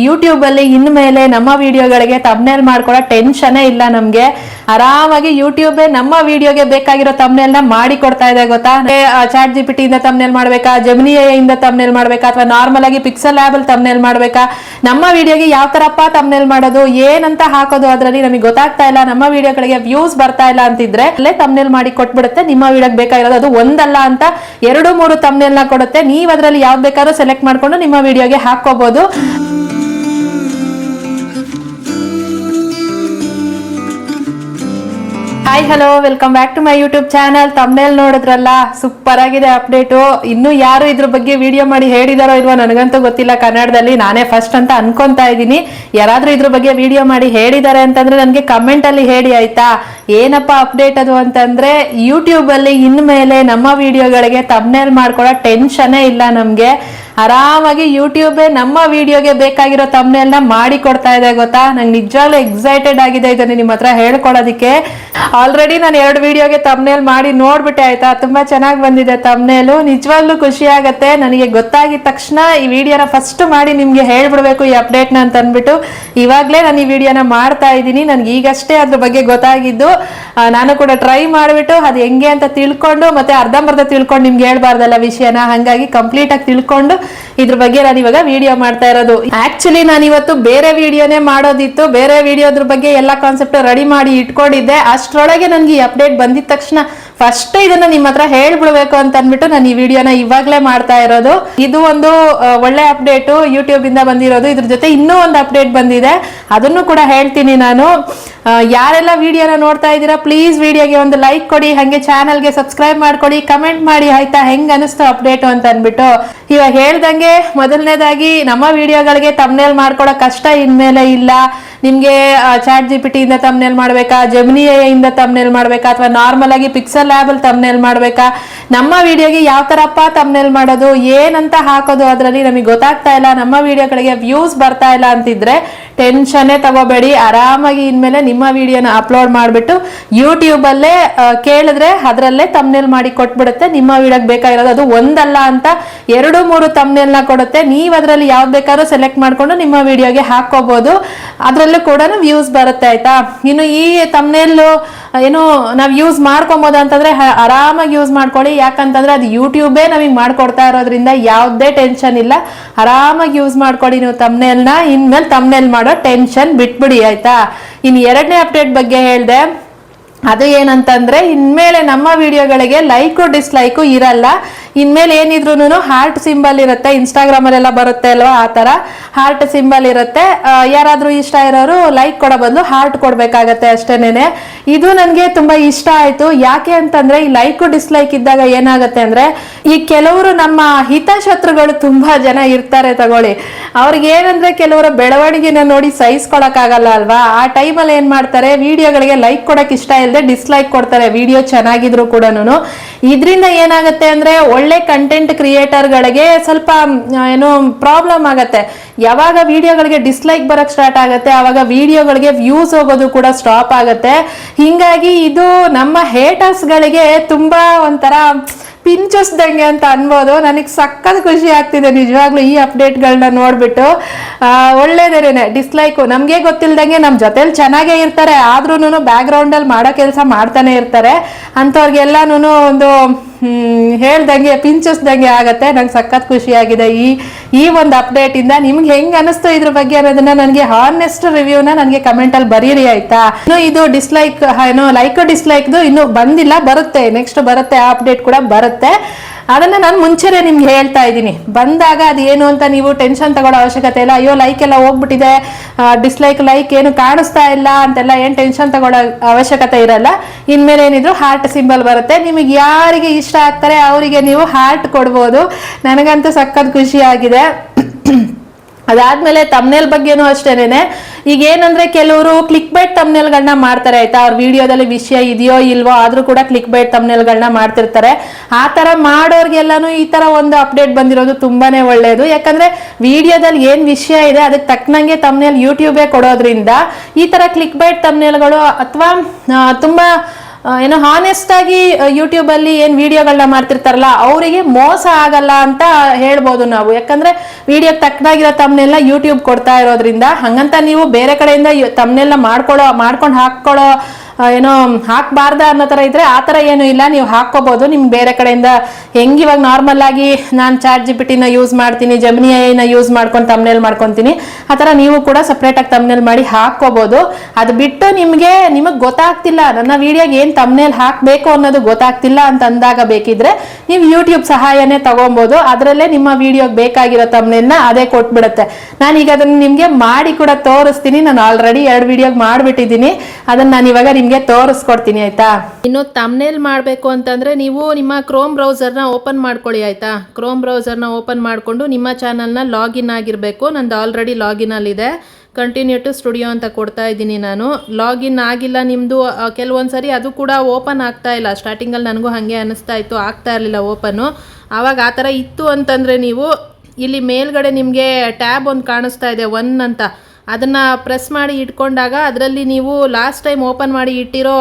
YouTube ಅಲ್ಲಿ ಇನ್ಮೇಲೆ ನಮ್ಮ ವಿಡಿಯೋಗಳಿಗೆ ತಮ್ನೇಲ್ ಮಾಡ್ಕೊಳ್ಳೋ ಟೆನ್ಷನ್ ಇಲ್ಲ ನಮ್ಗೆ. ಆರಾಮಾಗಿ ಯೂಟ್ಯೂಬ್ ನಮ್ಮ ವಿಡಿಯೋಗೆ ಬೇಕಾಗಿರೋ ತಮ್ನೇಲ್ ನ ಮಾಡಿ ಕೊಡ್ತಾ ಇದೆ ಗೊತ್ತಾ. ಚಾಟ್ ಜಿಪಿಟಿ ಇಂದ ತಮ್ನೇಲ್ ಮಾಡ್ಬೇಕಾ, ಜೆಮಿನಿ ಎಐ ಇಂದ ತಮ್ನೇಲ್ ಮಾಡ್ಬೇಕಾ, ಅಥವಾ ನಾರ್ಮಲ್ ಆಗಿ ಪಿಕ್ಸೆಲ್ ಲ್ಯಾಬ್ ಅಲ್ಲಿ ತಮ್ನೇಲ್ ಮಾಡ್ಬೇಕಾ, ನಮ್ಮ ವಿಡಿಯೋಗೆ ಯಾವ ತರಪ್ಪ ತಮ್ನೇಲ್ ಮಾಡೋದು, ಏನಂತ ಹಾಕೋದು ಅದ್ರಲ್ಲಿ ನಮಗೆ ಗೊತ್ತಾಗ್ತಾ ಇಲ್ಲ, ನಮ್ಮ ವಿಡಿಯೋಗಳಿಗೆ ವ್ಯೂಸ್ ಬರ್ತಾ ಇಲ್ಲ ಅಂತಿದ್ರೆ ಅಲ್ಲೇ ತಮ್ನೇಲ್ ಮಾಡಿ ಕೊಟ್ಬಿಡುತ್ತೆ. ನಿಮ್ಮ ವಿಡಿಯೋಗೆ ಬೇಕಾಗಿರೋದು ಅದು ಒಂದಲ್ಲ ಅಂತ 2-3 ತಮ್ನೇಲ್ ನ ಕೊಡುತ್ತೆ. ನೀವು ಅದ್ರಲ್ಲಿ ಯಾವ್ದು ಬೇಕಾದ್ರೂ ಸೆಲೆಕ್ಟ್ ಮಾಡ್ಕೊಂಡು ನಿಮ್ಮ ವಿಡಿಯೋಗೆ ಹಾಕೋಬಹುದು. Hi hello, welcome back to my YouTube channel. Thumbnail ನೋಡಿದ್ರಲ್ಲ, ಸೂಪರ್ ಆಗಿದೆ ಅಪ್ಡೇಟು. ಇನ್ನು ಯಾರು ಇದ್ರ ಬಗ್ಗೆ ವಿಡಿಯೋ ಮಾಡಿ ಹೇಳಿದಾರೋ ಇಲ್ವೋ ನನಗಂತೂ ಗೊತ್ತಿಲ್ಲ. ಕನ್ನಡದಲ್ಲಿ ನಾನೇ ಫಸ್ಟ್ ಅಂತ ಅನ್ಕೊಂತಾ ಇದ್ದೀನಿ. ಯಾರಾದ್ರೂ ಇದ್ರ ಬಗ್ಗೆ ವಿಡಿಯೋ ಮಾಡಿ ಹೇಳಿದ್ದಾರೆ ಅಂತಂದ್ರೆ ನನಗೆ ಕಮೆಂಟ್ ಅಲ್ಲಿ ಹೇಳಿ ಆಯ್ತಾ. ಏನಪ್ಪ ಅಪ್ಡೇಟ್ ಅದು ಅಂತಂದ್ರೆ, ಯೂಟ್ಯೂಬ್ ಅಲ್ಲಿ ಇನ್ಮೇಲೆ ನಮ್ಮ ವಿಡಿಯೋಗಳಿಗೆ ತಮ್ನೇಲ್ ಮಾಡ್ಕೊಳ್ಳೋ ಟೆನ್ಷನ್ನೇ ಇಲ್ಲ ನಮ್ಗೆ. ಆರಾಮಾಗಿ ಯೂಟ್ಯೂಬ್ ನಮ್ಮ ವಿಡಿಯೋಗೆ ಬೇಕಾಗಿರೋ ತಮ್ನೇಲ್ ನ ಮಾಡಿ ಕೊಡ್ತಾ ಇದೆ ಗೊತ್ತಾ. ನಂಗೆ ನಿಜವಾಗ್ಲೂ ಎಕ್ಸೈಟೆಡ್ ಆಗಿದೆ ಇದನ್ನ ನಿಮ್ಮ ಹತ್ರ ಹೇಳ್ಕೊಡೋದಿಕ್ಕೆ. ಆಲ್ರೆಡಿ ನಾನು 2 ವಿಡಿಯೋಗೆ ತಮ್ನೇಲ್ ಮಾಡಿ ನೋಡ್ಬಿಟ್ಟೆ ಆಯ್ತಾ. ತುಂಬಾ ಚೆನ್ನಾಗಿ ಬಂದಿದೆ ತಮ್ನೇಲು. ನಿಜವಾಗ್ಲೂ ಖುಷಿ ಆಗತ್ತೆ. ನನಗೆ ಗೊತ್ತಾಗಿದ ತಕ್ಷಣ ಈ ವಿಡಿಯೋನ ಫಸ್ಟ್ ಮಾಡಿ ನಿಮ್ಗೆ ಹೇಳ್ಬಿಡ್ಬೇಕು ಈ ಅಪ್ಡೇಟ್ ನ ಅಂತ ಅಂದ್ಬಿಟ್ಟು ಇವಾಗ್ಲೇ ನಾನು ಈ ವಿಡಿಯೋನ ಮಾಡ್ತಾ ಇದ್ದೀನಿ. ನನ್ಗೆ ಈಗಷ್ಟೇ ಅದ್ರ ಬಗ್ಗೆ ಗೊತ್ತಾಗಿದ್ದು. ನಾನು ಕೂಡ ಟ್ರೈ ಮಾಡ್ಬಿಟ್ಟು ಅದು ಹೆಂಗೆ ಅಂತ ತಿಳ್ಕೊಂಡು ಮತ್ತೆ ಅರ್ಧಂಬರ್ಧ ತಿಳ್ಕೊಂಡು ನಿಮ್ಗೆ ಹೇಳ್ಬಾರ್ದಲ್ಲ ವಿಷಯನ, ಹಂಗಾಗಿ ಕಂಪ್ಲೀಟ್ ಆಗಿ ತಿಳ್ಕೊಂಡು ಇದ್ರ ಬಗ್ಗೆ ನಾನು ಇವಾಗ ವಿಡಿಯೋ ಮಾಡ್ತಾ ಇರೋದು. ಆಕ್ಚುಲಿ ನಾನು ಇವತ್ತು ಬೇರೆ ವಿಡಿಯೋನೇ ಮಾಡೋದಿತ್ತು. ಬೇರೆ ವಿಡಿಯೋದ್ರ ಬಗ್ಗೆ ಎಲ್ಲ ಕಾನ್ಸೆಪ್ಟ್ ರೆಡಿ ಮಾಡಿ ಇಟ್ಕೊಂಡಿದ್ದೆ. ಅಷ್ಟರೊಳಗೆ ನನ್ಗೆ ಈ ಅಪ್ಡೇಟ್ ಬಂದಿದ ತಕ್ಷಣ ಫಸ್ಟ್ ಇದನ್ನ ನಿಮ್ಮ ಹತ್ರ ಹೇಳ್ಬಿಡ್ಬೇಕು ಅಂತ ಅಂದ್ಬಿಟ್ಟು ನಾನು ಈ ವಿಡಿಯೋನ ಇವಾಗ್ಲೇ ಮಾಡ್ತಾ ಇರೋದು. ಇದು ಒಂದು ಒಳ್ಳೆ ಅಪ್ಡೇಟ್ ಯೂಟ್ಯೂಬ್ ಇಂದ ಬಂದಿರೋದು. ಇದ್ರ ಜೊತೆ ಇನ್ನೂ ಒಂದು ಅಪ್ಡೇಟ್ ಬಂದಿದೆ, ಅದನ್ನು ಕೂಡ ಹೇಳ್ತೀನಿ ನಾನು. ಯಾರೆಲ್ಲ ವಿಡಿಯೋನ ನೋಡ್ತಾ ಇದ್ದೀರಾ ಪ್ಲೀಸ್ ವಿಡಿಯೋಗೆ ಒಂದು ಲೈಕ್ ಕೊಡಿ, ಹಂಗೆ ಚಾನಲ್ಗೆ ಸಬ್ಸ್ಕ್ರೈಬ್ ಮಾಡ್ಕೊಡಿ, ಕಮೆಂಟ್ ಮಾಡಿ ಆಯ್ತಾ ಹೆಂಗ್ ಅನಿಸ್ತು ಅಪ್ಡೇಟ್ ಅಂತ ಅಂದ್ಬಿಟ್ಟು. ಇವಾಗ ಹೇಳ್ದಂಗೆ ಮೊದಲನೇದಾಗಿ ನಮ್ಮ ವಿಡಿಯೋಗಳಿಗೆ ತಮ್ನೇಲ್ ಮಾಡ್ಕೊಳ್ಳೋ ಕಷ್ಟ ಇನ್ಮೇಲೆ ಇಲ್ಲ. ನಿಮ್ಗೆ ಚಾಟ್ ಜಿಪಿಟಿ ಇಂದ ತಮ್ನೇಲ್ ಮಾಡ್ಬೇಕಾ, ಜೆಮಿನಿ ಎಐ ಇಂದ ತಮ್ನೇಲ್ ಮಾಡ್ಬೇಕಾ, ಅಥವಾ ನಾರ್ಮಲ್ ಆಗಿ ಪಿಕ್ಸೆಲ್ ಲ್ಯಾಬ್ ಅಲ್ಲಿ ತಮ್ನೇಲ್ ಮಾಡ್ಬೇಕಾ, ನಮ್ಮ ವಿಡಿಯೋಗೆ ಯಾವ ತರಪ್ಪ ತಮ್ನೇಲ್ ಮಾಡೋದು, ಏನಂತ ಹಾಕೋದು ಅದ್ರಲ್ಲಿ ನಮಗೆ ಗೊತ್ತಾಗ್ತಾ ಇಲ್ಲ, ನಮ್ಮ ವಿಡಿಯೋಗಳಿಗೆ ವ್ಯೂಸ್ ಬರ್ತಾ ಇಲ್ಲ ಅಂತಿದ್ರೆ ಟೆನ್ಷನ್ನೇ ತಗೋಬೇಡಿ. ಆರಾಮಾಗಿ ಇನ್ಮೇಲೆ ನಿಮ್ಮ ವಿಡಿಯೋನ ಅಪ್ಲೋಡ್ ಮಾಡ್ಬಿಟ್ಟು ಯೂಟ್ಯೂಬ್ ಅಲ್ಲೇ ಕೇಳಿದ್ರೆ ಅದರಲ್ಲೇ ತಮ್ನೇಲ್ ಮಾಡಿ ಕೊಟ್ಬಿಡುತ್ತೆ. ನಿಮ್ಮ ವಿಡಿಯೋಗೆ ಬೇಕಾಗಿರೋದು ಅದು ಒಂದಲ್ಲ ಅಂತ 2-3 ತಮ್ನೇಲ್ ನ ಕೊಡುತ್ತೆ. ನೀವು ಅದರಲ್ಲಿ ಯಾವ್ದು ಬೇಕಾದ್ರೂ ಸೆಲೆಕ್ಟ್ ಮಾಡ್ಕೊಂಡು ನಿಮ್ಮ ವಿಡಿಯೋಗೆ ಹಾಕೋಬಹುದು. ಅದ್ರಲ್ಲೂ ಕೂಡ ವ್ಯೂಸ್ ಬರುತ್ತೆ ಆಯ್ತಾ. ಇನ್ನು ಈ ತಮ್ನೇಲ್ ಏನು ನಾವ್ ಯೂಸ್ ಮಾಡ್ಕೊಬಹುದು ಅಂತಂದ್ರೆ ಆರಾಮಾಗಿ ಯೂಸ್ ಮಾಡ್ಕೊಳ್ಳಿ. ಯಾಕಂತಂದ್ರೆ ಅದು ಯೂಟ್ಯೂಬೇ ನಮಗೆ ಮಾಡ್ಕೊಡ್ತಾ ಇರೋದ್ರಿಂದ ಯಾವುದೇ ಟೆನ್ಷನ್ ಇಲ್ಲ. ಆರಾಮಾಗಿ ಯೂಸ್ ಮಾಡ್ಕೊಳ್ಳಿ ನೀವು ತಮ್ನೇಲ್ ನ. ಇನ್ಮೇಲೆ ತಮ್ನೇಲ್ ಮಾಡೋ ಟೆನ್ಷನ್ ಬಿಟ್ಬಿಡಿ ಆಯ್ತಾ. ಇನ್ನು 2ನೇ ಅಪ್ಡೇಟ್ ಬಗ್ಗೆ ಹೇಳ್ದೆ. ಅದು ಏನಂತಂದ್ರೆ, ಇನ್ಮೇಲೆ ನಮ್ಮ ವಿಡಿಯೋಗಳಿಗೆ ಲೈಕು ಡಿಸ್ಲೈಕು ಇರಲ್ಲ. ಇನ್ಮೇಲೆ ಏನಿದ್ರು ಹಾರ್ಟ್ ಸಿಂಬಲ್ ಇರುತ್ತೆ. ಇನ್ಸ್ಟಾಗ್ರಾಮ್ ಅಲ್ಲೆಲ್ಲ ಬರುತ್ತೆ ಅಲ್ವಾ, ಆ ತರ ಹಾರ್ಟ್ ಸಿಂಬಲ್ ಇರುತ್ತೆ. ಯಾರಾದ್ರೂ ಇಷ್ಟ ಇರೋರು ಲೈಕ್ ಕೊಡೋ ಬದಲು ಹಾರ್ಟ್ ಕೊಡ್ಬೇಕಾಗತ್ತೆ ಅಷ್ಟೇನೆ. ಇದು ನನ್ಗೆ ತುಂಬಾ ಇಷ್ಟ ಆಯ್ತು. ಯಾಕೆ ಅಂತಂದ್ರೆ ಈ ಲೈಕು ಡಿಸ್ಲೈಕ್ ಇದ್ದಾಗ ಏನಾಗತ್ತೆ ಅಂದ್ರೆ, ಈ ಕೆಲವರು ನಮ್ಮ ಹಿತಶತ್ರುಗಳು ತುಂಬಾ ಜನ ಇರ್ತಾರೆ ತಗೊಳ್ಳಿ. ಅವ್ರಿಗೆ ಏನಂದ್ರೆ ಕೆಲವರ ಬೆಳವಣಿಗೆನ ನೋಡಿ ಸಹಿಸ್ಕೊಳಕ್ ಆಗಲ್ಲ ಅಲ್ವಾ. ಆ ಟೈಮಲ್ಲಿ ಏನ್ ಮಾಡ್ತಾರೆ, ವಿಡಿಯೋಗಳಿಗೆ ಲೈಕ್ ಕೊಡಕ್ ಇಷ್ಟ ಇಲ್ಲದೆ ಡಿಸ್ಲೈಕ್ ಕೊಡ್ತಾರೆ, ವಿಡಿಯೋ ಚೆನ್ನಾಗಿದ್ರು ಕೂಡ. ಇದರಿಂದ ಏನಾಗುತ್ತೆ ಅಂದ್ರೆ, ಒಳ್ಳೆ ಕಂಟೆಂಟ್ ಕ್ರಿಯೇಟರ್ ಗಳಿಗೆ ಸ್ವಲ್ಪ ಏನೋ ಪ್ರಾಬ್ಲಮ್ ಆಗತ್ತೆ. ಯಾವಾಗ ವಿಡಿಯೋಗಳಿಗೆ ಡಿಸ್ಲೈಕ್ ಬರಕ್ ಸ್ಟಾರ್ಟ್ ಆಗತ್ತೆ ಅವಾಗ ವಿಡಿಯೋಗಳಿಗೆ ವ್ಯೂಸ್ ಹೋಗೋದು ಕೂಡ ಸ್ಟಾಪ್ ಆಗತ್ತೆ. ಹಿಂಗಾಗಿ ಇದು ನಮ್ಮ ಹೇಟರ್ಸ್ ಗಳಿಗೆ ತುಂಬಾ ಒಂಥರ ಪಿಂಚಸ್ದಂಗೆ ಅಂತ ಅನ್ಬೋದು. ನನಗೆ ಸಕ್ಕತ್ ಖುಷಿ ಆಗ್ತಿದೆ ನಿಜವಾಗ್ಲೂ ಈ ಅಪ್ಡೇಟ್ಗಳನ್ನ ನೋಡ್ಬಿಟ್ಟು. ಒಳ್ಳೇದೇನೆ. ಡಿಸ್ಲೈಕ್ ನಮ್ಗೆ ಗೊತ್ತಿಲ್ದಂಗೆ ನಮ್ ಜೊತೆಲಿ ಚೆನ್ನಾಗೇ ಇರ್ತಾರೆ, ಆದ್ರೂ ಬ್ಯಾಕ್ ಗ್ರೌಂಡ್ ಅಲ್ಲಿ ಮಾಡೋ ಕೆಲಸ ಮಾಡ್ತಾನೆ ಇರ್ತಾರೆ. ಅಂತವ್ರಿಗೆಲ್ಲಾನು ಒಂದು ಹೇಳ್ದಂಗೆ ಪಿಂಚಸ್ದಂಗೆ ಆಗತ್ತೆ. ನಂಗೆ ಸಖತ್ ಖುಷಿ ಆಗಿದೆ ಈ ಒಂದು ಅಪ್ಡೇಟ್ ಇಂದ. ನಿಮ್ಗೆ ಹೆಂಗ್ ಅನಿಸ್ತು ಇದ್ರ ಬಗ್ಗೆ ಅನ್ನೋದನ್ನ ನನಗೆ ಹಾನೆಸ್ಟ್ ರಿವ್ಯೂನ ನನಗೆ ಕಮೆಂಟ್ ಅಲ್ಲಿ ಬರೀರಿ ಆಯ್ತಾ. ಇನ್ನು ಇದು ಡಿಸ್ಲೈಕ್ ಏನೋ ಲೈಕ್ ಡಿಸ್ಲೈಕ್ದು ಇನ್ನು ಬಂದಿಲ್ಲ, ಬರುತ್ತೆ, ನೆಕ್ಸ್ಟ್ ಬರುತ್ತೆ, ಆ ಅಪ್ಡೇಟ್ ಕೂಡ ಬರುತ್ತೆ. ಅದನ್ನ ನಾನು ಮುಂಚೆನೆ ನಿಮ್ಗೆ ಹೇಳ್ತಾ ಇದ್ದೀನಿ. ಬಂದಾಗ ಅದು ಏನು ಅಂತ ನೀವು ಟೆನ್ಷನ್ ತಗೊಳ್ಳೋ ಅವಶ್ಯಕತೆ ಇಲ್ಲ. ಅಯ್ಯೋ ಲೈಕ್ ಎಲ್ಲ ಹೋಗ್ಬಿಟ್ಟಿದೆ, ಡಿಸ್ಲೈಕ್ ಲೈಕ್ ಏನು ಕಾಣಿಸ್ತಾ ಇಲ್ಲ ಅಂತೆಲ್ಲ ಏನ್ ಟೆನ್ಷನ್ ತಗೊಳ್ಳೋ ಅವಶ್ಯಕತೆ ಇರಲ್ಲ. ಇನ್ಮೇಲೆ ಏನಿದ್ರು ಹಾರ್ಟ್ ಸಿಂಬಲ್ ಬರುತ್ತೆ. ನಿಮಗೆ ಯಾರಿಗೆ ಇಷ್ಟ ಆಗ್ತಾರೆ ಅವರಿಗೆ ನೀವು ಹಾರ್ಟ್ ಕೊಡ್ಬೋದು. ನನಗಂತೂ ಸಖತ್ ಖುಷಿ ಆಗಿದೆ. ಅದಾದ್ಮೇಲೆ ತಮ್ನೇಲ್ ಬಗ್ಗೆನೂ ಅಷ್ಟೇನೆ. ಈಗ ಏನಂದ್ರೆ ಕೆಲವರು ಕ್ಲಿಕ್ ಬೈಟ್ ತಮ್ನೇಲ್ಗಳನ್ನ ಮಾಡ್ತಾರೆ ಆಯ್ತಾ. ಅವ್ರ ವಿಡಿಯೋದಲ್ಲಿ ವಿಷಯ ಇದೆಯೋ ಇಲ್ವೋ ಆದ್ರೂ ಕೂಡ ಕ್ಲಿಕ್ ಬೈಟ್ ತಮ್ನೇಲ್ಗಳನ್ನ ಮಾಡ್ತಿರ್ತಾರೆ. ಆ ತರ ಮಾಡೋರ್ಗೆಲ್ಲಾನು ಈ ತರ ಒಂದು ಅಪ್ಡೇಟ್ ಬಂದಿರೋದು ತುಂಬಾನೇ ಒಳ್ಳೇದು. ಯಾಕಂದ್ರೆ ವಿಡಿಯೋದಲ್ಲಿ ಏನ್ ವಿಷಯ ಇದೆ ಅದಕ್ಕೆ ತಕ್ಕನಂಗೆ ತಮ್ನೇಲ್ ಯೂಟ್ಯೂಬೇ ಕೊಡೋದ್ರಿಂದ ಈ ತರ ಕ್ಲಿಕ್ ಬೈಟ್ ತಮ್ನೇಲ್ಗಳು ಅಥವಾ ತುಂಬಾ ಏನೋ ಹಾನೆಸ್ಟ್ ಆಗಿ ಯೂಟ್ಯೂಬಲ್ಲಿ ಏನು ವಿಡಿಯೋಗಳನ್ನ ಮಾಡ್ತಿರ್ತಾರಲ್ಲ ಅವರಿಗೆ ಮೋಸ ಆಗಲ್ಲ ಅಂತ ಹೇಳ್ಬೋದು ನಾವು. ಯಾಕಂದ್ರೆ ವಿಡಿಯೋಗೆ ತಕ್ಕನಾಗಿರೋ ತಮ್ಮನೆಲ್ಲ ಯೂಟ್ಯೂಬ್ ಕೊಡ್ತಾ ಇರೋದ್ರಿಂದ, ಹಂಗಂತ ನೀವು ಬೇರೆ ಕಡೆಯಿಂದ ತಮ್ಮನೆಲ್ಲ ಮಾಡ್ಕೊಂಡು ಹಾಕೊಳ್ಳೋ ಏನೋ ಹಾಕ್ಬಾರ್ದ ಅನ್ನೋ ಥರ ಇದ್ರೆ ಆ ಥರ ಏನು ಇಲ್ಲ, ನೀವು ಹಾಕ್ಕೋಬಹುದು. ನಿಮ್ಗೆ ಬೇರೆ ಕಡೆಯಿಂದ ಹೆಂಗೆ ಇವಾಗ ನಾರ್ಮಲ್ ಆಗಿ ನಾನು ChatGPT ಯೂಸ್ ಮಾಡ್ತೀನಿ, ಜೆಮಿನಿ AI ಯೂಸ್ ಮಾಡ್ಕೊಂಡು ತಮ್ನೇಲ್ ಮಾಡ್ಕೊತೀನಿ, ಆ ಥರ ನೀವು ಕೂಡ ಸಪ್ರೇಟಾಗಿ ತಮ್ನೇಲ್ ಮಾಡಿ ಹಾಕ್ಕೋಬಹುದು. ಅದು ಬಿಟ್ಟು ನಿಮಗೆ ಗೊತ್ತಾಗ್ತಿಲ್ಲ ನನ್ನ ವಿಡಿಯೋಗೆ ಏನು ತಮ್ನೇಲ್ ಹಾಕಬೇಕು ಅನ್ನೋದು ಗೊತ್ತಾಗ್ತಿಲ್ಲ ಅಂತ ಅಂದಾಗ ಬೇಕಿದ್ರೆ ನೀವು ಯೂಟ್ಯೂಬ್ ಸಹಾಯನೇ ತಗೊಬೋದು. ಅದರಲ್ಲೇ ನಿಮ್ಮ ವಿಡಿಯೋಗೆ ಬೇಕಾಗಿರೋ ತಮ್ನೇಲ್ನ ಅದೇ ಕೊಟ್ಬಿಡುತ್ತೆ. ನಾನೀಗ ಅದನ್ನು ನಿಮಗೆ ಮಾಡಿ ಕೂಡ ತೋರಿಸ್ತೀನಿ. ನಾನು ಆಲ್ರೆಡಿ 2 ವಿಡಿಯೋಗೆ ಮಾಡಿಬಿಟ್ಟಿದ್ದೀನಿ, ಅದನ್ನು ನಾನು ಇವಾಗ ನಿಮಗೆ ತೋರಿಸ್ಕೊಡ್ತೀನಿ ಆಯ್ತಾ. ಇನ್ನು ತಮ್ನೇಲ್ ಮಾಡಬೇಕು ಅಂತಂದ್ರೆ ನೀವು ನಿಮ್ಮ ಕ್ರೋಮ್ ಬ್ರೌಸರ್ನ ಓಪನ್ ಮಾಡ್ಕೊಳ್ಳಿ ಆಯ್ತಾ. ಕ್ರೋಮ್ ಬ್ರೌಸರ್ನ ಓಪನ್ ಮಾಡಿಕೊಂಡು ನಿಮ್ಮ ಚಾನಲ್ನ ಲಾಗಿನ್ ಆಗಿರಬೇಕು. ನಂದು ಆಲ್ರೆಡಿ ಲಾಗಿನ್ ಅಲ್ಲಿದೆ. ಕಂಟಿನ್ಯೂ ಟು ಸ್ಟುಡಿಯೋ ಅಂತ ಕೊಡ್ತಾ ಇದ್ದೀನಿ ನಾನು. ಲಾಗಿನ್ ಆಗಿಲ್ಲ ನಿಮ್ಮದು ಕೆಲವೊಂದು ಸರಿ ಅದು ಕೂಡ ಓಪನ್ ಆಗ್ತಾ ಇಲ್ಲ. ಸ್ಟಾರ್ಟಿಂಗಲ್ಲಿ ನನಗೂ ಹಾಗೆ ಅನ್ನಿಸ್ತಾ ಇತ್ತು, ಆಗ್ತಾ ಇರಲಿಲ್ಲ ಓಪನ್ನು. ಆವಾಗ ಆ ಥರ ಇತ್ತು ಅಂತಂದರೆ ನೀವು ಇಲ್ಲಿ ಮೇಲ್ಗಡೆ ನಿಮಗೆ ಟ್ಯಾಬ್ ಒಂದು ಕಾಣಿಸ್ತಾ ಇದೆ 1 ಅಂತ, ಅದನ್ನು ಪ್ರೆಸ್ ಮಾಡಿ ಇಟ್ಕೊಂಡಾಗ ಅದರಲ್ಲಿ ನೀವು ಲಾಸ್ಟ್ ಟೈಮ್ ಓಪನ್ ಮಾಡಿ ಇಟ್ಟಿರೋ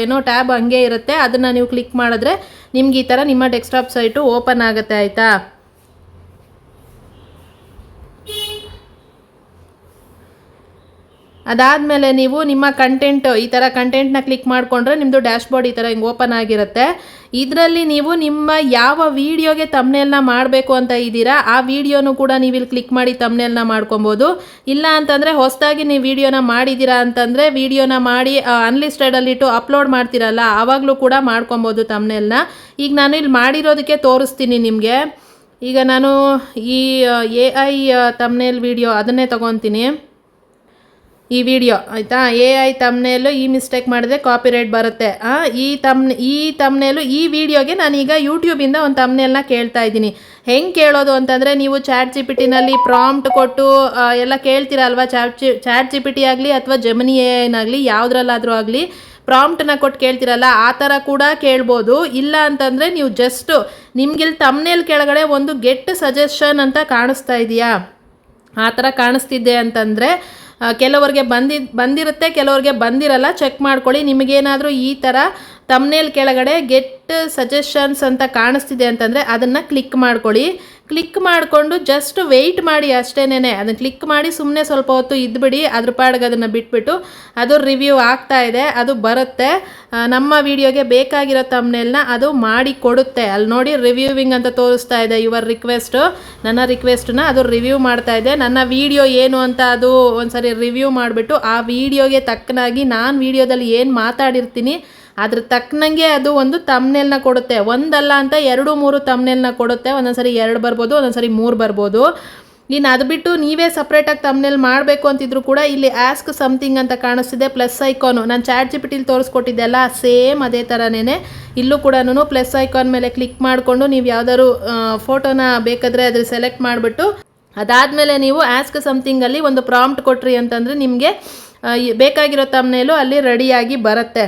ಏನೋ ಟ್ಯಾಬ್ ಹಂಗೆ ಇರುತ್ತೆ. ಅದನ್ನು ನೀವು ಕ್ಲಿಕ್ ಮಾಡಿದ್ರೆ ನಿಮ್ಗೆ ಈ ಥರ ನಿಮ್ಮ ಡೆಸ್ಕ್ಟಾಪ್ ಸೈಟು ಓಪನ್ ಆಗುತ್ತೆ ಆಯಿತಾ. ಅದಾದಮೇಲೆ ನೀವು ನಿಮ್ಮ ಕಂಟೆಂಟ್ ಈ ಥರ ಕಂಟೆಂಟ್ನ ಕ್ಲಿಕ್ ಮಾಡಿಕೊಂಡ್ರೆ ನಿಮ್ಮದು ಡ್ಯಾಶ್ಬೋರ್ಡ್ ಈ ಥರ ಹಿಂಗೆ ಓಪನ್ ಆಗಿರುತ್ತೆ. ಇದರಲ್ಲಿ ನೀವು ನಿಮ್ಮ ಯಾವ ವಿಡಿಯೋಗೆ ತಮ್ನೇಲ್ನ ಮಾಡಬೇಕು ಅಂತ ಇದ್ದೀರಾ ಆ ವಿಡಿಯೋನು ಕೂಡ ನೀವು ಇಲ್ಲಿ ಕ್ಲಿಕ್ ಮಾಡಿ ತಮ್ನೇಲ್ನ ಮಾಡ್ಕೊಬೋದು. ಇಲ್ಲ ಅಂತಂದರೆ ಹೊಸದಾಗಿ ನೀವು ವಿಡಿಯೋನ ಮಾಡಿದ್ದೀರಾ ಅಂತಂದರೆ ವಿಡಿಯೋನ ಮಾಡಿ ಅನ್ಲಿಸ್ಟೆಡಲ್ಲಿಟ್ಟು ಅಪ್ಲೋಡ್ ಮಾಡ್ತೀರಲ್ಲ ಆವಾಗಲೂ ಕೂಡ ಮಾಡ್ಕೊಬೋದು ತಮ್ನೇಲ್ನ. ಈಗ ನಾನು ಇಲ್ಲಿ ಮಾಡಿರೋದಕ್ಕೆ ತೋರಿಸ್ತೀನಿ ನಿಮಗೆ. ಈಗ ನಾನು ಈ AI ತಮ್ನೇಲ್ ವಿಡಿಯೋ ಅದನ್ನೇ ತೊಗೊತೀನಿ. ಈ ವಿಡಿಯೋ ಆಯಿತಾ, AI ತಮ್ನೇಲು ಈ ಮಿಸ್ಟೇಕ್ ಮಾಡಿದ್ರೆ ಕಾಪಿರೈಟ್ ಬರುತ್ತೆ. ಈ ತಮ್ನೇಲು ಈ ವಿಡಿಯೋಗೆ ನಾನೀಗ ಯೂಟ್ಯೂಬಿಂದ ಒಂದು ತಮ್ನೇಲ್ನ ಕೇಳ್ತಾ ಇದ್ದೀನಿ. ಹೆಂಗೆ ಕೇಳೋದು ಅಂತಂದರೆ ನೀವು ChatGPT ಪ್ರಾಂಪ್ಟ್ ಕೊಟ್ಟು ಎಲ್ಲ ಕೇಳ್ತೀರಲ್ವ. ChatGPT ಆಗಲಿ ಅಥವಾ ಜೆಮಿನಿ AI ಆಗಲಿ ಯಾವುದ್ರಲ್ಲಾದರೂ ಆಗಲಿ ಪ್ರಾಂಪ್ಟನ್ನ ಕೊಟ್ಟು ಕೇಳ್ತಿರಲ್ಲ, ಆ ಥರ ಕೂಡ ಕೇಳ್ಬೋದು. ಇಲ್ಲ ಅಂತಂದರೆ ನೀವು ಜಸ್ಟು ನಿಮ್ಗಿಲ್ಲಿ ತಮ್ನೇಲ್ ಕೆಳಗಡೆ ಒಂದು ಗೆಟ್ ಸಜೆಷನ್ ಅಂತ ಕಾಣಿಸ್ತಾ ಇದೆಯಾ, ಆ ಥರ ಕಾಣಿಸ್ತಿದ್ದೆ ಅಂತಂದರೆ ಕೆಲವ್ರಿಗೆ ಬಂದಿರುತ್ತೆ, ಕೆಲವ್ರಿಗೆ ಬಂದಿರಲ್ಲ. ಚೆಕ್ ಮಾಡ್ಕೊಳ್ಳಿ. ನಿಮಗೇನಾದರೂ ಈ ಥರ ತಮ್ನೇಲ್ ಕೆಳಗಡೆ ಗೆಟ್ ಸಜೆಷನ್ಸ್ ಅಂತ ಕಾಣಿಸ್ತಿದೆ ಅಂತಂದರೆ ಅದನ್ನು ಕ್ಲಿಕ್ ಮಾಡ್ಕೊಳ್ಳಿ. ಕ್ಲಿಕ್ ಮಾಡಿಕೊಂಡು ಜಸ್ಟ್ ವೆಯ್ಟ್ ಮಾಡಿ ಅಷ್ಟೇನೆ. ಅದನ್ನು ಕ್ಲಿಕ್ ಮಾಡಿ ಸುಮ್ಮನೆ ಸ್ವಲ್ಪ ಹೊತ್ತು ಇದ್ಬಿಡಿ. ಅದ್ರ ಪಾಡಿಗೆ ಅದನ್ನು ಬಿಟ್ಬಿಟ್ಟು ಅದು ರಿವ್ಯೂ ಆಗ್ತಾ ಇದೆ, ಅದು ಬರುತ್ತೆ. ನಮ್ಮ ವಿಡಿಯೋಗೆ ಬೇಕಾಗಿರೋ ತಮ್ನೇಲ್ನ ಅದು ಮಾಡಿ ಕೊಡುತ್ತೆ. ಅಲ್ಲಿ ನೋಡಿ ರಿವ್ಯೂವಿಂಗ್ ಅಂತ ತೋರಿಸ್ತಾ ಇದೆ. ಯುವರ್ ರಿಕ್ವೆಸ್ಟು, ನನ್ನ ರಿಕ್ವೆಸ್ಟನ್ನ ಅದು ರಿವ್ಯೂ ಮಾಡ್ತಾ ಇದೆ. ನನ್ನ ವಿಡಿಯೋ ಏನು ಅಂತ ಅದು ಒಂದ್ಸರಿ ರಿವ್ಯೂ ಮಾಡಿಬಿಟ್ಟು ಆ ವಿಡಿಯೋಗೆ ತಕ್ಕನಾಗಿ ನಾನು ವಿಡಿಯೋದಲ್ಲಿ ಏನು ಮಾತಾಡಿರ್ತೀನಿ ಅದ್ರ ತಕ್ಕನಂಗೆ ಅದು ಒಂದು ತಮ್ನೇಲ್ನ ಕೊಡುತ್ತೆ. ಒಂದಲ್ಲ ಅಂತ 2-3 ತಮ್ನೇಲ್ನ ಕೊಡುತ್ತೆ. ಒಂದೊಂದ್ಸರಿ 2 ಬರ್ಬೋದು, ಒಂದೊಂದ್ಸರಿ 3 ಬರ್ಬೋದು. ಇನ್ನು ಅದು ಬಿಟ್ಟು ನೀವೇ ಸಪ್ರೇಟಾಗಿ ತಮ್ನೇಲ್ ಮಾಡಬೇಕು ಅಂತಿದ್ರು ಕೂಡ ಇಲ್ಲಿ ಆಸ್ಕ್ ಸಮಥಿಂಗ್ ಅಂತ ಕಾಣಿಸ್ತಿದೆ, ಪ್ಲಸ್ ಐಕಾನು. ನಾನು ChatGPT ತೋರಿಸ್ಕೊಟ್ಟಿದ್ದೆ ಅಲ್ಲ, ಸೇಮ್ ಅದೇ ಥರನೇ ಇಲ್ಲೂ ಕೂಡ ಪ್ಲಸ್ ಐಕಾನ್ ಮೇಲೆ ಕ್ಲಿಕ್ ಮಾಡಿಕೊಂಡು ನೀವು ಯಾವ್ದಾದ್ರು ಫೋಟೋನ ಬೇಕಾದರೆ ಅದ್ರ ಸೆಲೆಕ್ಟ್ ಮಾಡಿಬಿಟ್ಟು ಅದಾದಮೇಲೆ ನೀವು ಆಸ್ಕ್ ಸಮಥಿಂಗಲ್ಲಿ ಒಂದು ಪ್ರಾಂಪ್ಟ್ ಕೊಟ್ರಿ ಅಂತಂದರೆ ನಿಮಗೆ ಬೇಕಾಗಿರೋ ತಮ್ನೇಲು ಅಲ್ಲಿ ರೆಡಿಯಾಗಿ ಬರುತ್ತೆ.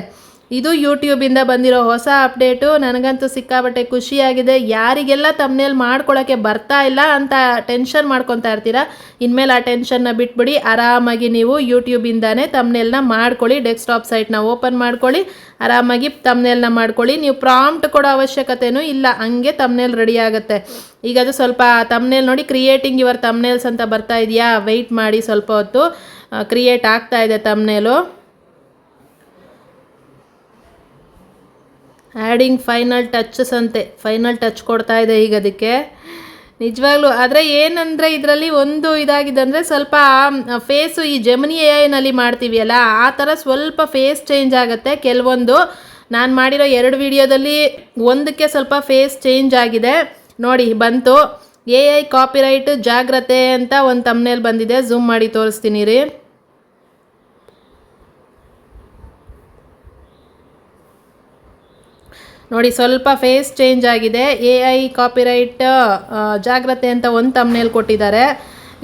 ಇದು ಯೂಟ್ಯೂಬಿಂದ ಬಂದಿರೋ ಹೊಸ ಅಪ್ಡೇಟು. ನನಗಂತೂ ಸಿಕ್ಕಾಬಟ್ಟೆ ಖುಷಿಯಾಗಿದೆ. ಯಾರಿಗೆಲ್ಲ ತಮ್ನೇಲ್ ಮಾಡ್ಕೊಳ್ಳೋಕ್ಕೆ ಬರ್ತಾ ಇಲ್ಲ ಅಂತ ಟೆನ್ಷನ್ ಮಾಡ್ಕೊತಾ ಇರ್ತೀರಾ, ಇನ್ಮೇಲೆ ಆ ಟೆನ್ಷನ್ನ ಬಿಟ್ಬಿಡಿ. ಆರಾಮಾಗಿ ನೀವು ಯೂಟ್ಯೂಬಿಂದಾನೇ ತಮ್ನೇಲ್ನ ಮಾಡ್ಕೊಳ್ಳಿ. ಡೆಸ್ಕ್ಟಾಪ್ ಸೈಟ್ನ ಓಪನ್ ಮಾಡ್ಕೊಳ್ಳಿ, ಆರಾಮಾಗಿ ತಮ್ನೇಲ್ನ ಮಾಡ್ಕೊಳ್ಳಿ. ನೀವು ಪ್ರಾಂಪ್ಟ್ ಕೊಡೋ ಅವಶ್ಯಕತೆಯೂ ಇಲ್ಲ, ಹಂಗೆ ತಮ್ನೇಲ್ ರೆಡಿ ಆಗುತ್ತೆ. ಈಗ ಅದು ಸ್ವಲ್ಪ ತಮ್ನೇಲ್ ನೋಡಿ ಕ್ರಿಯೇಟಿಂಗ್ ಯುವರ್ ತಮ್ನೇಲ್ಸ್ ಅಂತ ಬರ್ತಾ ಇದೆಯಾ, ವೆಯ್ಟ್ ಮಾಡಿ ಸ್ವಲ್ಪ ಹೊತ್ತು. ಕ್ರಿಯೇಟ್ ಆಗ್ತಾ ಇದೆ ತಮ್ನೇಲು. ಆ್ಯಡಿಂಗ್ ಫೈನಲ್ ಟಚಸ್ ಅಂತೆ, ಫೈನಲ್ ಟಚ್ ಕೊಡ್ತಾ ಇದೆ ಈಗ ಅದಕ್ಕೆ ನಿಜವಾಗ್ಲೂ. ಆದರೆ ಏನಂದರೆ ಇದರಲ್ಲಿ ಒಂದು ಇದಾಗಿದೆ ಅಂದರೆ ಸ್ವಲ್ಪ ಫೇಸು ಈ ಜೆಮಿನಿ AI ಮಾಡ್ತೀವಿ ಅಲ್ಲ ಆ ಥರ ಸ್ವಲ್ಪ ಫೇಸ್ ಚೇಂಜ್ ಆಗುತ್ತೆ. ಕೆಲವೊಂದು ನಾನು ಮಾಡಿರೋ 2 ವಿಡಿಯೋದಲ್ಲಿ ಒಂದಕ್ಕೆ ಸ್ವಲ್ಪ ಫೇಸ್ ಚೇಂಜ್ ಆಗಿದೆ ನೋಡಿ. ಬಂತು AI ಕಾಪಿರೈಟ್ ಜಾಗ್ರತೆ ಅಂತ ಒಂದು ತಮ್ನೇಲ್ ಬಂದಿದೆ. ಝೂಮ್ ಮಾಡಿ ತೋರಿಸ್ತೀನಿ ರೀ. ನೋಡಿ ಸ್ವಲ್ಪ ಫೇಸ್ ಚೇಂಜ್ ಆಗಿದೆ. AI ಕಾಪಿರೈಟ್ ಜಾಗ್ರತೆ ಅಂತ ಒಂದು ತಮ್ನೇಲ್ ಕೊಟ್ಟಿದ್ದಾರೆ.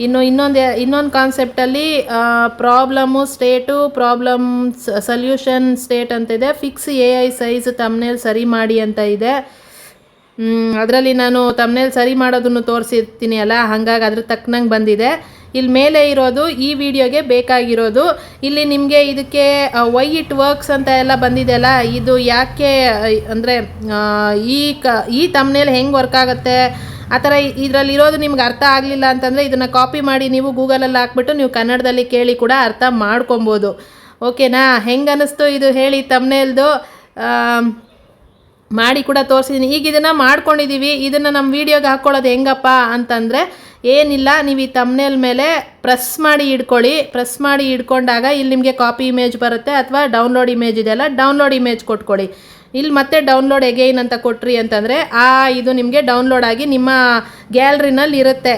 ಇನ್ನೊಂದು ಕಾನ್ಸೆಪ್ಟಲ್ಲಿ problem state, problem solution state ಅಂತಿದೆ. ಫಿಕ್ಸ್ AI ಸೈಜ್ ತಮ್ನೇಲ್ ಸರಿ ಮಾಡಿ ಅಂತ ಇದೆ. ಅದರಲ್ಲಿ ನಾನು ತಮ್ಮನೇಲಿ ಸರಿ ಮಾಡೋದನ್ನು ತೋರಿಸಿರ್ತೀನಿ ಅಲ್ಲ, ಹಾಗಾಗಿ ಅದ್ರ ತಕ್ಕನಂಗೆ ಬಂದಿದೆ. ಇಲ್ಲಿ ಮೇಲೆ ಇರೋದು ಈ ವಿಡಿಯೋಗೆ ಬೇಕಾಗಿರೋದು. ಇಲ್ಲಿ ನಿಮಗೆ ಇದಕ್ಕೆ ವೈ ಇಟ್ ವರ್ಕ್ಸ್ ಅಂತ ಎಲ್ಲ ಬಂದಿದೆಯಲ್ಲ, ಇದು ಯಾಕೆ ಅಂದರೆ ಈ ತಮ್ಮನೇಲಿ ಹೆಂಗೆ ವರ್ಕ್ ಆಗುತ್ತೆ ಆ ಥರ ಇದರಲ್ಲಿರೋದು ನಿಮ್ಗೆ ಅರ್ಥ ಆಗಲಿಲ್ಲ ಅಂತಂದರೆ ಇದನ್ನು ಕಾಪಿ ಮಾಡಿ ನೀವು ಗೂಗಲಲ್ಲಿ ಹಾಕ್ಬಿಟ್ಟು ನೀವು ಕನ್ನಡದಲ್ಲಿ ಕೇಳಿ ಕೂಡ ಅರ್ಥ ಮಾಡ್ಕೊಬೋದು. ಓಕೆನಾ? ಹೆಂಗೆ ಅನ್ನಿಸ್ತು ಇದು ಹೇಳಿ ತಮ್ಮನೇಲ್ದು ಮಾಡಿ ಕೂಡ ತೋರಿಸಿದ್ದೀನಿ. ಈಗ ಇದನ್ನು ಮಾಡ್ಕೊಂಡಿದ್ದೀವಿ. ಇದನ್ನು ನಮ್ಮ ವೀಡಿಯೋಗೆ ಹಾಕ್ಕೊಳ್ಳೋದು ಹೆಂಗಪ್ಪ ಅಂತಂದರೆ ಏನಿಲ್ಲ, ನೀವು ಈ ತಮ್ಮನೇಲ್ ಮೇಲೆ ಪ್ರೆಸ್ ಮಾಡಿ ಇಟ್ಕೊಳ್ಳಿ. ಪ್ರೆಸ್ ಮಾಡಿ ಇಟ್ಕೊಂಡಾಗ ಇಲ್ಲಿ ನಿಮಗೆ ಕಾಪಿ ಇಮೇಜ್ ಬರುತ್ತೆ, ಅಥವಾ ಡೌನ್ಲೋಡ್ ಇಮೇಜ್ ಇದೆಯಲ್ಲ, ಡೌನ್ಲೋಡ್ ಇಮೇಜ್ ಕೊಟ್ಕೊಳ್ಳಿ. ಇಲ್ಲಿ ಮತ್ತೆ ಡೌನ್ಲೋಡ್ ಎಗೈನ್ ಅಂತ ಕೊಟ್ರಿ ಅಂತಂದರೆ ಇದು ನಿಮಗೆ ಡೌನ್ಲೋಡ್ ಆಗಿ ನಿಮ್ಮ ಗ್ಯಾಲರಿನಲ್ಲಿ ಇರುತ್ತೆ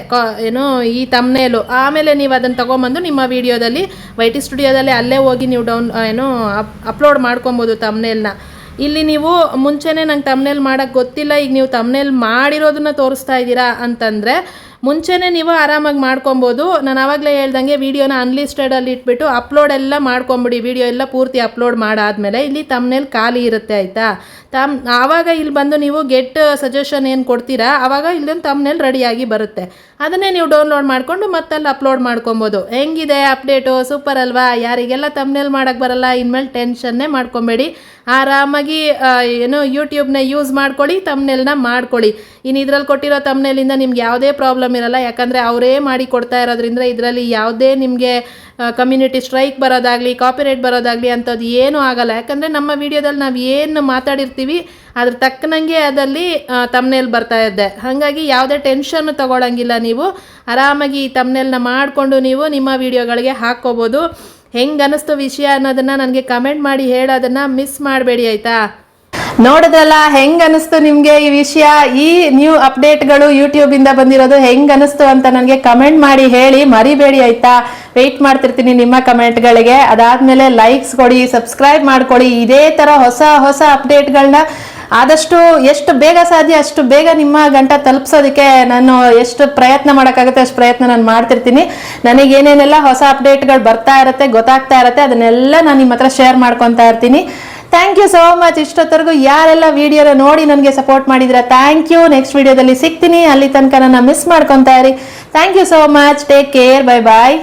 ಏನು ಈ ತಮ್ಮನೇಲು. ಆಮೇಲೆ ನೀವು ಅದನ್ನು ತೊಗೊಂಬಂದು ನಿಮ್ಮ ವೀಡಿಯೋದಲ್ಲಿ YT ಸ್ಟುಡಿಯೋದಲ್ಲಿ ಅಲ್ಲೇ ಹೋಗಿ ನೀವು ಅಪ್ಲೋಡ್ ಮಾಡ್ಕೊಬೋದು ತಮ್ಮನೇಲ್ನ. ಇಲ್ಲಿ ನೀವು ಮುಂಚೆನೇ ನಂಗೆ ತಮ್ಮನೇಲ್ ಮಾಡೋಕ್ಕೆ ಗೊತ್ತಿಲ್ಲ, ಈಗ ನೀವು ತಮ್ಮನೇಲ್ ಮಾಡಿರೋದನ್ನ ತೋರಿಸ್ತಾ ಇದ್ದೀರಾ ಅಂತಂದರೆ ಮುಂಚೆನೇ ನೀವು ಆರಾಮಾಗಿ ಮಾಡ್ಕೊಬೋದು. ನಾನು ಆವಾಗಲೇ ಹೇಳ್ದಂಗೆ ವೀಡಿಯೋನ ಅನ್ಲಿಸ್ಟೆಡಲ್ಲಿ ಇಟ್ಬಿಟ್ಟು ಅಪ್ಲೋಡ್ ಎಲ್ಲ ಮಾಡ್ಕೊಂಬಿಡಿ. ವೀಡಿಯೋ ಎಲ್ಲ ಪೂರ್ತಿ ಅಪ್ಲೋಡ್ ಮಾಡಾದಮೇಲೆ ಇಲ್ಲಿ ತಮ್ಮನೇಲ್ ಖಾಲಿ ಇರುತ್ತೆ, ಆಯಿತಾ? ಆವಾಗ ಇಲ್ಲಿ ಬಂದು ನೀವು ಗೆಟ್ ಸಜೆಷನ್ ಏನು ಕೊಡ್ತೀರಾ ಆವಾಗ ಇಲ್ಲೊಂದು ತಮ್ಮನೇಲ್ ರೆಡಿಯಾಗಿ ಬರುತ್ತೆ. ಅದನ್ನೇ ನೀವು ಡೌನ್ಲೋಡ್ ಮಾಡಿಕೊಂಡು ಮತ್ತಲ್ಲಿ ಅಪ್ಲೋಡ್ ಮಾಡ್ಕೊಬೋದು. ಹೆಂಗಿದೆ ಅಪ್ಡೇಟು? ಸೂಪರ್ ಅಲ್ವಾ? ಯಾರಿಗೆಲ್ಲ ತಮ್ಮನೇಲ್ ಮಾಡೋಕ್ಕೆ ಬರಲ್ಲ ಇನ್ಮೇಲೆ ಟೆನ್ಷನ್ನೇ ಮಾಡ್ಕೊಬೇಡಿ, ಆರಾಮಾಗಿ ಯೂಟ್ಯೂಬ್ನ ಯೂಸ್ ಮಾಡ್ಕೊಳ್ಳಿ, ತಮ್ಮನೇಲ್ನ ಮಾಡ್ಕೊಳ್ಳಿ. ಇನ್ನು ಇದರಲ್ಲಿ ಕೊಟ್ಟಿರೋ ತಮ್ಮನೇಲಿಂದ ನಿಮ್ಗೆ ಯಾವುದೇ ಪ್ರಾಬ್ಲಮ್ ಇರಲ್ಲ, ಯಾಕಂದರೆ ಅವರೇ ಮಾಡಿ ಕೊಡ್ತಾ ಇರೋದ್ರಿಂದ ಇದರಲ್ಲಿ ಯಾವುದೇ ನಿಮಗೆ ಕಮ್ಯುನಿಟಿ ಸ್ಟ್ರೈಕ್ ಬರೋದಾಗಲಿ ಕಾಪಿರೈಟ್ ಬರೋದಾಗಲಿ ಅಂಥದ್ದು ಏನೂ ಆಗಲ್ಲ. ಯಾಕಂದರೆ ನಮ್ಮ ವೀಡಿಯೋದಲ್ಲಿ ನಾವು ಏನು ಮಾತಾಡಿರ್ತೀವಿ ಅದ್ರ ತಕ್ಕನಂಗೆ ಅದಲ್ಲಿ ತಮ್ಮನೇಲ್ ಬರ್ತಾ ಇದ್ದೆ. ಹಾಗಾಗಿ ಯಾವುದೇ ಟೆನ್ಷನ್ನು ತೊಗೊಳಂಗಿಲ್ಲ. ನೀವು ಆರಾಮಾಗಿ ಈ ತಮ್ಮನೇಲ್ನ ಮಾಡಿಕೊಂಡು ನೀವು ನಿಮ್ಮ ವೀಡಿಯೋಗಳಿಗೆ ಹಾಕ್ಕೋಬೋದು. ಹೆಂಗೆ ಅನ್ನಿಸ್ತು ವಿಷಯ ಅನ್ನೋದನ್ನು ನನಗೆ ಕಮೆಂಟ್ ಮಾಡಿ ಹೇಳೋದನ್ನು ಮಿಸ್ ಮಾಡಬೇಡಿ, ಆಯಿತಾ? ನೋಡಿದ್ರಲ್ಲ ಹೆಂಗೆ ಅನ್ನಿಸ್ತು ನಿಮಗೆ ಈ ವಿಷಯ? ಈ ನ್ಯೂ ಅಪ್ಡೇಟ್ಗಳು ಯೂಟ್ಯೂಬಿಂದ ಬಂದಿರೋದು ಹೆಂಗೆ ಅನ್ನಿಸ್ತು ಅಂತ ನನಗೆ ಕಮೆಂಟ್ ಮಾಡಿ ಹೇಳಿ ಮರಿಬೇಡಿ, ಆಯಿತಾ? ವೆಯ್ಟ್ ಮಾಡ್ತಿರ್ತೀನಿ ನಿಮ್ಮ ಕಮೆಂಟ್ಗಳಿಗೆ. ಅದಾದಮೇಲೆ ಲೈಕ್ಸ್ ಕೊಡಿ, ಸಬ್ಸ್ಕ್ರೈಬ್ ಮಾಡ್ಕೊಳ್ಳಿ. ಇದೇ ಥರ ಹೊಸ ಹೊಸ ಅಪ್ಡೇಟ್ಗಳನ್ನ ಆದಷ್ಟು ಎಷ್ಟು ಬೇಗ ಸಾಧ್ಯ ಅಷ್ಟು ಬೇಗ ನಿಮ್ಮ ಗಂಟ ತಲುಪಿಸೋದಕ್ಕೆ ನಾನು ಎಷ್ಟು ಪ್ರಯತ್ನ ಮಾಡೋಕ್ಕಾಗುತ್ತೆ ಅಷ್ಟು ಪ್ರಯತ್ನ ನಾನು ಮಾಡ್ತಿರ್ತೀನಿ. ನನಗೇನೇನೆಲ್ಲ ಹೊಸ ಅಪ್ಡೇಟ್ಗಳು ಬರ್ತಾ ಇರುತ್ತೆ ಗೊತ್ತಾಗ್ತಾ ಇರುತ್ತೆ ಅದನ್ನೆಲ್ಲ ನಾನು ನಿಮ್ಮ ಹತ್ರ ಶೇರ್ ಮಾಡ್ಕೊತಾ ಇರ್ತೀನಿ. Thank you so much. ಇಷ್ಟೊತ್ತರೆಗೂ ಯಾರೆಲ್ಲ ವಿಡಿಯೋನ ನೋಡಿ ನನಗೆ ಸಪೋರ್ಟ್ ಮಾಡಿದ್ರೆ ಥ್ಯಾಂಕ್ ಯು. ನೆಕ್ಸ್ಟ್ ವಿಡಿಯೋದಲ್ಲಿ ಸಿಗ್ತೀನಿ, ಅಲ್ಲಿ ತನಕ ನನ್ನ ಮಿಸ್ ಮಾಡ್ಕೊತಾ ಇರಿ. Thank you so much. Take care. Bye bye.